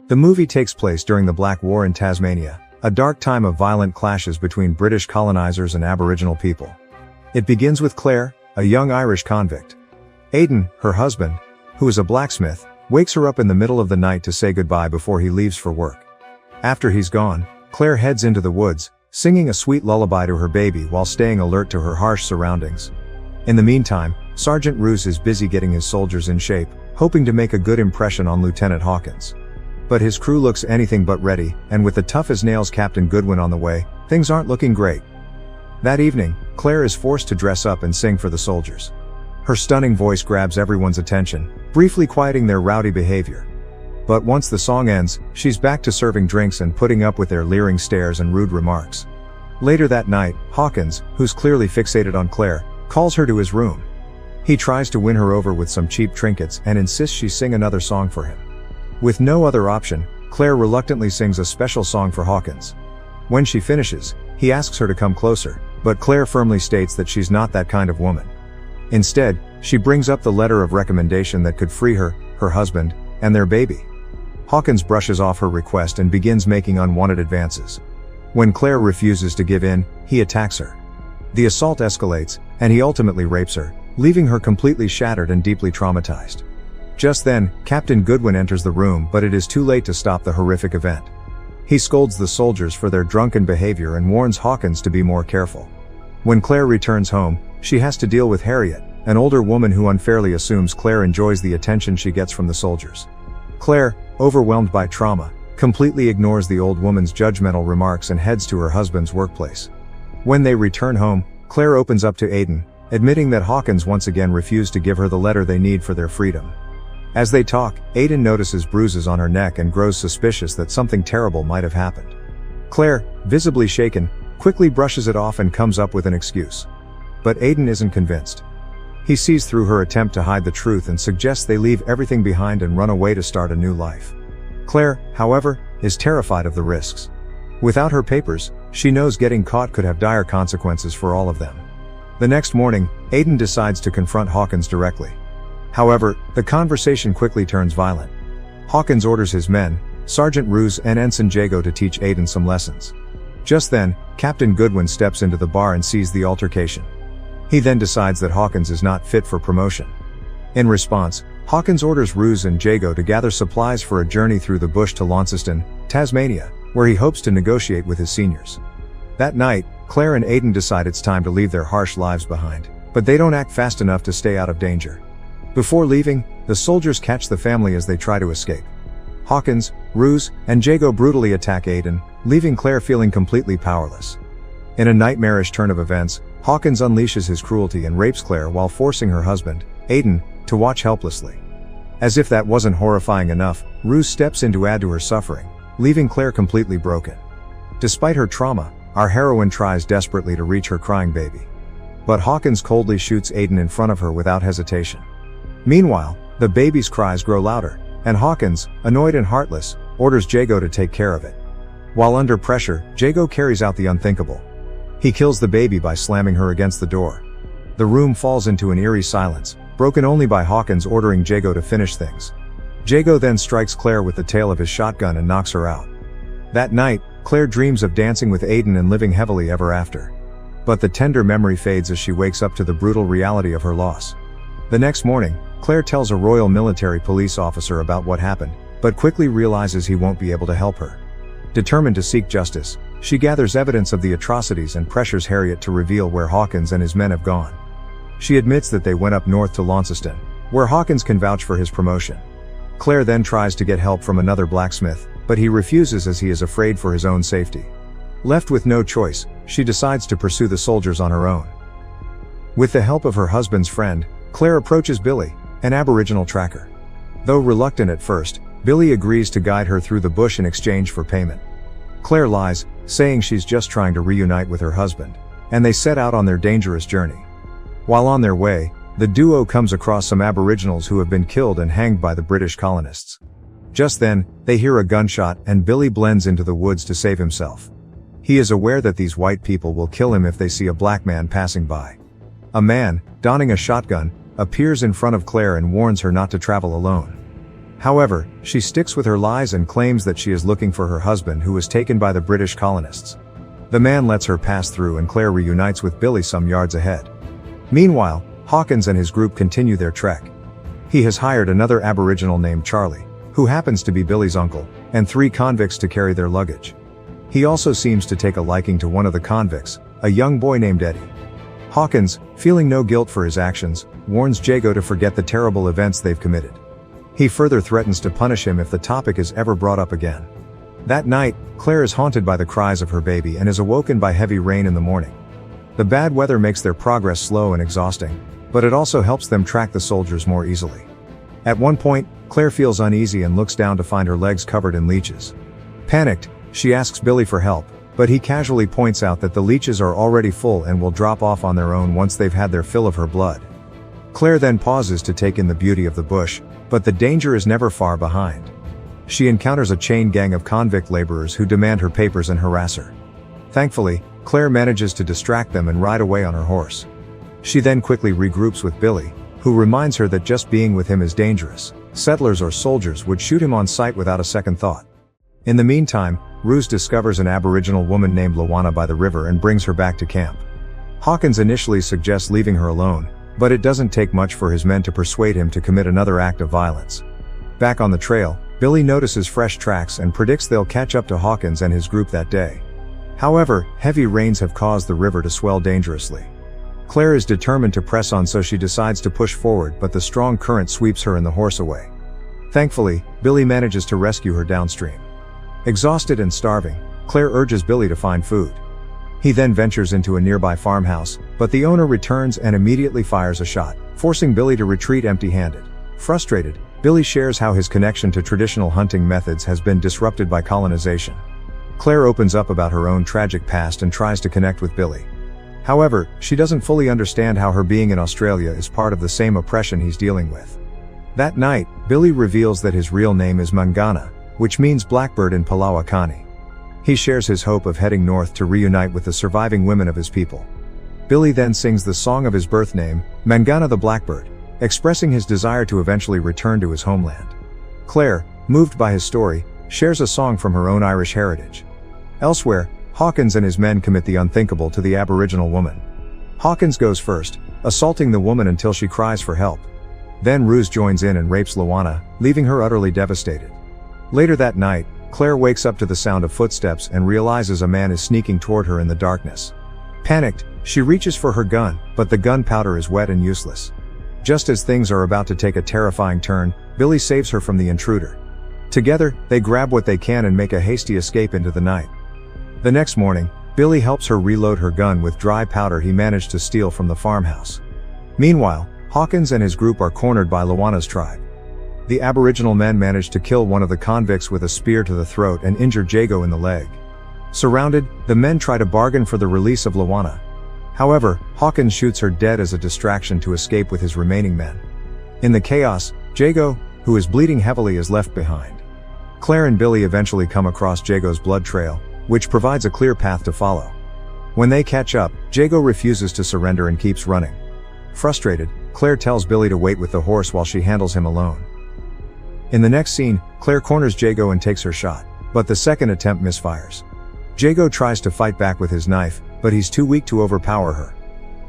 The movie takes place during the Black War in Tasmania, a dark time of violent clashes between British colonizers and Aboriginal people. It begins with Clare, a young Irish convict. Aidan, her husband, who is a blacksmith, wakes her up in the middle of the night to say goodbye before he leaves for work. After he's gone, Clare heads into the woods, singing a sweet lullaby to her baby while staying alert to her harsh surroundings. In the meantime, Sergeant Roos is busy getting his soldiers in shape, hoping to make a good impression on Lieutenant Hawkins. But his crew looks anything but ready, and with the tough-as-nails Captain Goodwin on the way, things aren't looking great. That evening, Clare is forced to dress up and sing for the soldiers. Her stunning voice grabs everyone's attention, briefly quieting their rowdy behavior. But once the song ends, she's back to serving drinks and putting up with their leering stares and rude remarks. Later that night, Hawkins, who's clearly fixated on Clare, calls her to his room. He tries to win her over with some cheap trinkets and insists she sing another song for him. With no other option, Clare reluctantly sings a special song for Hawkins. When she finishes, he asks her to come closer, but Clare firmly states that she's not that kind of woman. Instead, she brings up the letter of recommendation that could free her, her husband, and their baby. Hawkins brushes off her request and begins making unwanted advances. When Clare refuses to give in, he attacks her. The assault escalates, and he ultimately rapes her, leaving her completely shattered and deeply traumatized. Just then, Captain Goodwin enters the room, but it is too late to stop the horrific event. He scolds the soldiers for their drunken behavior and warns Hawkins to be more careful. When Clare returns home, she has to deal with Harriet, an older woman who unfairly assumes Clare enjoys the attention she gets from the soldiers. Clare, overwhelmed by trauma, completely ignores the old woman's judgmental remarks and heads to her husband's workplace. When they return home, Clare opens up to Aidan, admitting that Hawkins once again refused to give her the letter they need for their freedom. As they talk, Aidan notices bruises on her neck and grows suspicious that something terrible might have happened. Clare, visibly shaken, quickly brushes it off and comes up with an excuse. But Aidan isn't convinced. He sees through her attempt to hide the truth and suggests they leave everything behind and run away to start a new life. Clare, however, is terrified of the risks. Without her papers, she knows getting caught could have dire consequences for all of them. The next morning, Aidan decides to confront Hawkins directly. However, the conversation quickly turns violent. Hawkins orders his men, Sergeant Roos and Ensign Jago, to teach Aidan some lessons. Just then, Captain Goodwin steps into the bar and sees the altercation. He then decides that Hawkins is not fit for promotion. In response, Hawkins orders Roos and Jago to gather supplies for a journey through the bush to Launceston, Tasmania, where he hopes to negotiate with his seniors. That night, Clare and Aidan decide it's time to leave their harsh lives behind, but they don't act fast enough to stay out of danger. Before leaving, the soldiers catch the family as they try to escape. Hawkins, Roos, and Jago brutally attack Aidan, leaving Clare feeling completely powerless. In a nightmarish turn of events, Hawkins unleashes his cruelty and rapes Clare while forcing her husband, Aidan, to watch helplessly. As if that wasn't horrifying enough, Roos steps in to add to her suffering, leaving Clare completely broken. Despite her trauma, our heroine tries desperately to reach her crying baby. But Hawkins coldly shoots Aidan in front of her without hesitation. Meanwhile, the baby's cries grow louder, and Hawkins, annoyed and heartless, orders Jago to take care of it. While under pressure, Jago carries out the unthinkable. He kills the baby by slamming her against the door. The room falls into an eerie silence, broken only by Hawkins ordering Jago to finish things. Jago then strikes Clare with the tail of his shotgun and knocks her out. That night, Clare dreams of dancing with Aidan and living heavily ever after. But the tender memory fades as she wakes up to the brutal reality of her loss. The next morning, Clare tells a Royal Military Police officer about what happened, but quickly realizes he won't be able to help her. Determined to seek justice, she gathers evidence of the atrocities and pressures Harriet to reveal where Hawkins and his men have gone. She admits that they went up north to Launceston, where Hawkins can vouch for his promotion. Clare then tries to get help from another blacksmith, but he refuses as he is afraid for his own safety. Left with no choice, she decides to pursue the soldiers on her own. With the help of her husband's friend, Clare approaches Billy, an Aboriginal tracker. Though reluctant at first, Billy agrees to guide her through the bush in exchange for payment. Clare lies, saying she's just trying to reunite with her husband, and they set out on their dangerous journey. While on their way, the duo comes across some Aboriginals who have been killed and hanged by the British colonists. Just then, they hear a gunshot and Billy blends into the woods to save himself. He is aware that these white people will kill him if they see a black man passing by. A man, donning a shotgun, appears in front of Clare and warns her not to travel alone. However, she sticks with her lies and claims that she is looking for her husband who was taken by the British colonists. The man lets her pass through and Clare reunites with Billy some yards ahead. Meanwhile, Hawkins and his group continue their trek. He has hired another Aboriginal named Charlie, who happens to be Billy's uncle, and 3 convicts to carry their luggage. He also seems to take a liking to one of the convicts, a young boy named Eddie. Hawkins, feeling no guilt for his actions, warns Jago to forget the terrible events they've committed. He further threatens to punish him if the topic is ever brought up again. That night, Clare is haunted by the cries of her baby and is awoken by heavy rain in the morning. The bad weather makes their progress slow and exhausting, but it also helps them track the soldiers more easily. At one point, Clare feels uneasy and looks down to find her legs covered in leeches. Panicked, she asks Billy for help, but he casually points out that the leeches are already full and will drop off on their own once they've had their fill of her blood. Clare then pauses to take in the beauty of the bush, but the danger is never far behind. She encounters a chain gang of convict laborers who demand her papers and harass her. Thankfully, Clare manages to distract them and ride away on her horse. She then quickly regroups with Billy, who reminds her that just being with him is dangerous. Settlers or soldiers would shoot him on sight without a second thought. In the meantime, Ruse discovers an Aboriginal woman named Luana by the river and brings her back to camp. Hawkins initially suggests leaving her alone, but it doesn't take much for his men to persuade him to commit another act of violence. Back on the trail, Billy notices fresh tracks and predicts they'll catch up to Hawkins and his group that day. However, heavy rains have caused the river to swell dangerously. Clare is determined to press on, so she decides to push forward, but the strong current sweeps her and the horse away. Thankfully, Billy manages to rescue her downstream. Exhausted and starving, Clare urges Billy to find food. He then ventures into a nearby farmhouse, but the owner returns and immediately fires a shot, forcing Billy to retreat empty-handed. Frustrated, Billy shares how his connection to traditional hunting methods has been disrupted by colonization. Clare opens up about her own tragic past and tries to connect with Billy. However, she doesn't fully understand how her being in Australia is part of the same oppression he's dealing with. That night, Billy reveals that his real name is Mangana, which means blackbird in Palawakani. He shares his hope of heading north to reunite with the surviving women of his people. Billy then sings the song of his birth name, Mangana the Blackbird, expressing his desire to eventually return to his homeland. Clare, moved by his story, shares a song from her own Irish heritage. Elsewhere, Hawkins and his men commit the unthinkable to the Aboriginal woman. Hawkins goes first, assaulting the woman until she cries for help. Then Ruse joins in and rapes Luana, leaving her utterly devastated. Later that night, Clare wakes up to the sound of footsteps and realizes a man is sneaking toward her in the darkness. Panicked, she reaches for her gun, but the gunpowder is wet and useless. Just as things are about to take a terrifying turn, Billy saves her from the intruder. Together, they grab what they can and make a hasty escape into the night. The next morning, Billy helps her reload her gun with dry powder he managed to steal from the farmhouse. Meanwhile, Hawkins and his group are cornered by Luana's tribe. The Aboriginal men manage to kill one of the convicts with a spear to the throat and injure Jago in the leg. Surrounded, the men try to bargain for the release of Luana. However, Hawkins shoots her dead as a distraction to escape with his remaining men. In the chaos, Jago, who is bleeding heavily, is left behind. Clare and Billy eventually come across Jago's blood trail, which provides a clear path to follow. When they catch up, Jago refuses to surrender and keeps running. Frustrated, Clare tells Billy to wait with the horse while she handles him alone. In the next scene, Clare corners Jago and takes her shot, but the second attempt misfires. Jago tries to fight back with his knife, but he's too weak to overpower her.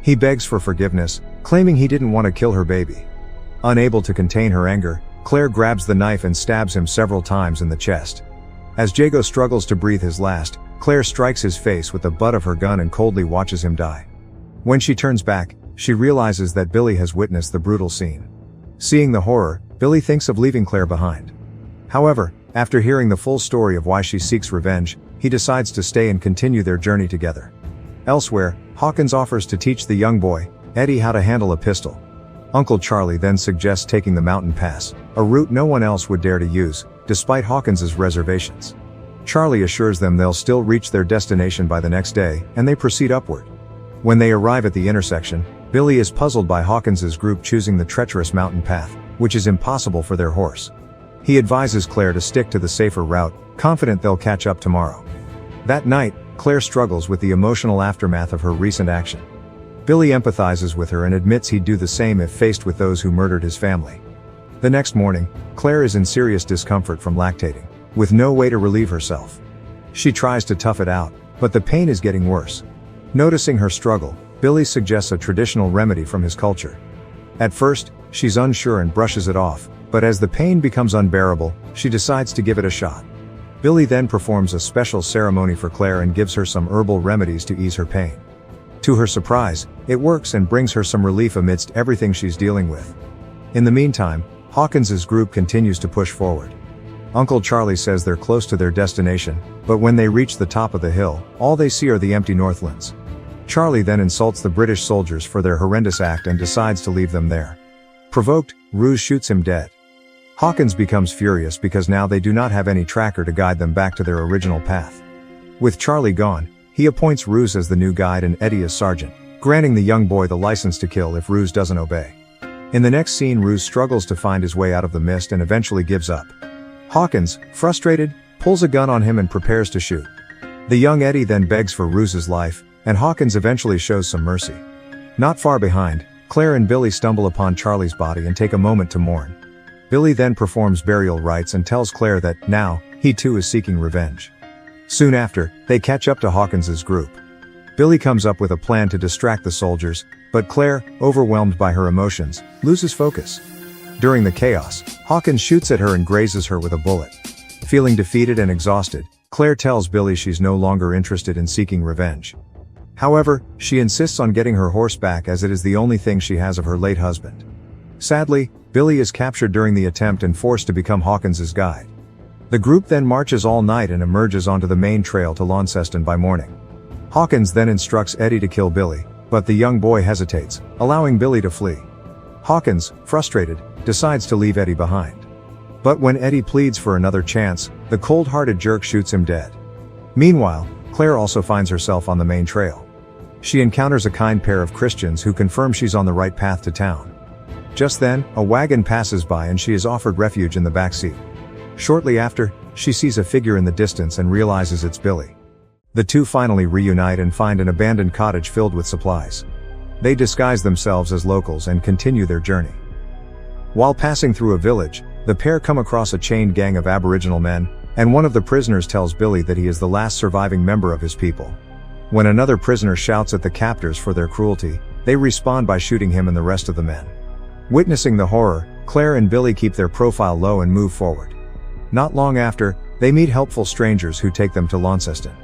He begs for forgiveness, claiming he didn't want to kill her baby. Unable to contain her anger, Clare grabs the knife and stabs him several times in the chest. As Jago struggles to breathe his last, Clare strikes his face with the butt of her gun and coldly watches him die. When she turns back, she realizes that Billy has witnessed the brutal scene. Seeing the horror, Billy thinks of leaving Clare behind. However, after hearing the full story of why she seeks revenge, he decides to stay and continue their journey together. Elsewhere, Hawkins offers to teach the young boy, Eddie, how to handle a pistol. Uncle Charlie then suggests taking the mountain pass, a route no one else would dare to use, despite Hawkins's reservations. Charlie assures them they'll still reach their destination by the next day, and they proceed upward. When they arrive at the intersection, Billy is puzzled by Hawkins's group choosing the treacherous mountain path, which is impossible for their horse. He advises Clare to stick to the safer route, confident they'll catch up tomorrow. That night, Clare struggles with the emotional aftermath of her recent action. Billy empathizes with her and admits he'd do the same if faced with those who murdered his family. The next morning, Claire is in serious discomfort from lactating, with no way to relieve herself. She tries to tough it out, but the pain is getting worse. Noticing her struggle, Billy suggests a traditional remedy from his culture. At first, she's unsure and brushes it off, but as the pain becomes unbearable, she decides to give it a shot. Billy then performs a special ceremony for Claire and gives her some herbal remedies to ease her pain. To her surprise, it works and brings her some relief amidst everything she's dealing with. In the meantime, Hawkins's group continues to push forward. Uncle Charlie says they're close to their destination, but when they reach the top of the hill, all they see are the empty Northlands. Charlie then insults the British soldiers for their horrendous act and decides to leave them there. Provoked, Ruse shoots him dead. Hawkins becomes furious because now they do not have any tracker to guide them back to their original path. With Charlie gone, he appoints Ruse as the new guide and Eddie as sergeant, granting the young boy the license to kill if Ruse doesn't obey. In the next scene, Ruse struggles to find his way out of the mist and eventually gives up. Hawkins, frustrated, pulls a gun on him and prepares to shoot. The young Eddie then begs for Ruse's life, and Hawkins eventually shows some mercy. Not far behind, Claire and Billy stumble upon Charlie's body and take a moment to mourn. Billy then performs burial rites and tells Claire that, now, he too is seeking revenge. Soon after, they catch up to Hawkins's group. Billy comes up with a plan to distract the soldiers, but Claire, overwhelmed by her emotions, loses focus. During the chaos, Hawkins shoots at her and grazes her with a bullet. Feeling defeated and exhausted, Claire tells Billy she's no longer interested in seeking revenge. However, she insists on getting her horse back as it is the only thing she has of her late husband. Sadly, Billy is captured during the attempt and forced to become Hawkins's guide. The group then marches all night and emerges onto the main trail to Launceston by morning. Hawkins then instructs Eddie to kill Billy, but the young boy hesitates, allowing Billy to flee. Hawkins, frustrated, decides to leave Eddie behind. But when Eddie pleads for another chance, the cold-hearted jerk shoots him dead. Meanwhile, Claire also finds herself on the main trail. She encounters a kind pair of Christians who confirm she's on the right path to town. Just then, a wagon passes by and she is offered refuge in the back seat. Shortly after, she sees a figure in the distance and realizes it's Billy. The two finally reunite and find an abandoned cottage filled with supplies. They disguise themselves as locals and continue their journey. While passing through a village, the pair come across a chained gang of Aboriginal men, and one of the prisoners tells Billy that he is the last surviving member of his people. When another prisoner shouts at the captors for their cruelty, they respond by shooting him and the rest of the men. Witnessing the horror, Claire and Billy keep their profile low and move forward. Not long after, they meet helpful strangers who take them to Launceston.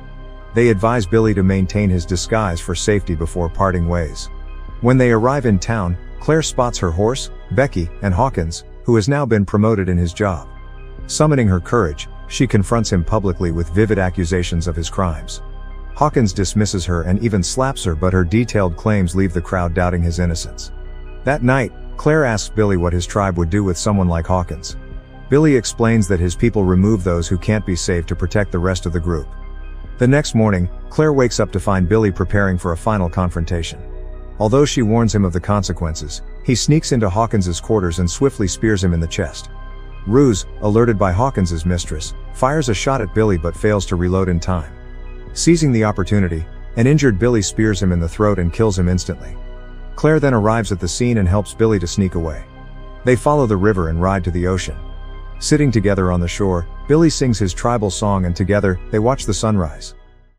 They advise Billy to maintain his disguise for safety before parting ways. When they arrive in town, Claire spots her horse, Becky, and Hawkins, who has now been promoted in his job. Summoning her courage, she confronts him publicly with vivid accusations of his crimes. Hawkins dismisses her and even slaps her, but her detailed claims leave the crowd doubting his innocence. That night, Claire asks Billy what his tribe would do with someone like Hawkins. Billy explains that his people remove those who can't be saved to protect the rest of the group. The next morning, Claire wakes up to find Billy preparing for a final confrontation. Although she warns him of the consequences, he sneaks into Hawkins's quarters and swiftly spears him in the chest. Ruse, alerted by Hawkins's mistress, fires a shot at Billy but fails to reload in time. Seizing the opportunity, an injured Billy spears him in the throat and kills him instantly. Claire then arrives at the scene and helps Billy to sneak away. They follow the river and ride to the ocean. Sitting together on the shore, Billy sings his tribal song and together, they watch the sunrise.